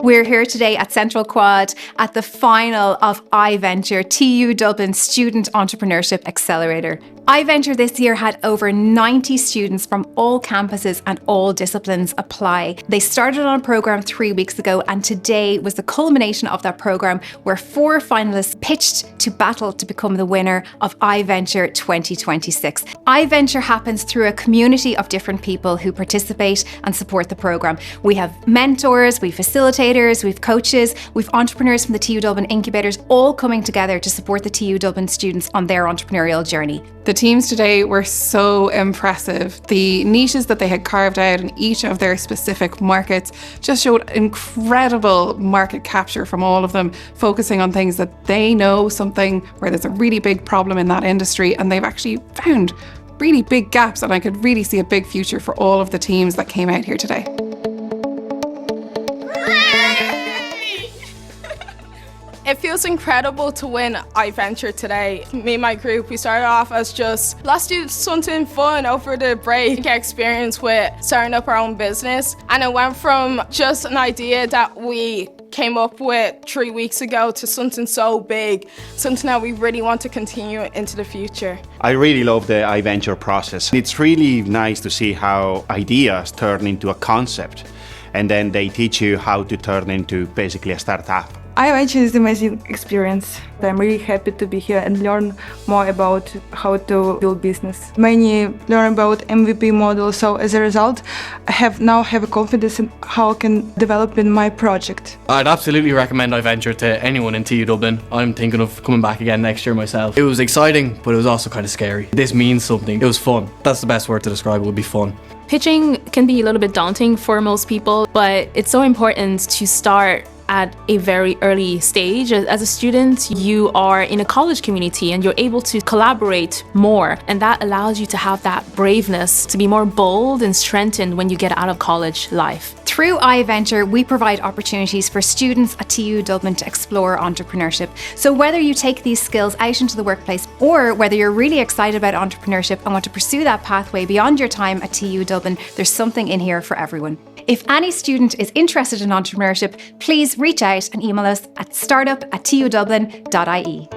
We're here today at Central Quad at the final of ivenTUre, TU Dublin Student Entrepreneurship Accelerator. ivenTUre this year had over 90 students from all campuses and all disciplines apply. They started on a programme 3 weeks ago, and today was the culmination of that programme where 4 finalists pitched to battle to become the winner of ivenTUre 2026. ivenTUre happens through a community of different people who participate and support the programme. We have mentors, we facilitators, we've coaches, we've entrepreneurs from the TU Dublin incubators, all coming together to support the TU Dublin students on their entrepreneurial journey. The teams today were so impressive. The niches that they had carved out in each of their specific markets just showed incredible market capture from all of them, focusing on things that they know something where there's a really big problem in that industry, and they've actually found really big gaps, and I could really see a big future for all of the teams that came out here today. It feels incredible to win ivenTUre today. Me and my group, we started off as just, let's do something fun over the break, get experience with starting up our own business. And it went from just an idea that we came up with 3 weeks ago to something so big, something that we really want to continue into the future. I really love the ivenTUre process. It's really nice to see how ideas turn into a concept, and then they teach you how to turn into basically a startup. ivenTUre is an amazing experience. I'm really happy to be here and learn more about how to build business. Many learn about MVP model, so as a result, I now have a confidence in how I can develop in my project. I'd absolutely recommend ivenTUre to anyone in TU Dublin. I'm thinking of coming back again next year myself. It was exciting, but it was also kind of scary. This means something. It was fun. That's the best word to describe it, would be fun. Pitching can be a little bit daunting for most people, but it's so important to start at a very early stage. As a student, you are in a college community and you're able to collaborate more, and that allows you to have that braveness to be more bold and strengthened when you get out of college life. Through ivenTUre, we provide opportunities for students at TU Dublin to explore entrepreneurship. So whether you take these skills out into the workplace, or whether you're really excited about entrepreneurship and want to pursue that pathway beyond your time at TU Dublin, there's something in here for everyone. If any student is interested in entrepreneurship, please reach out and email us at startup@tudublin.ie.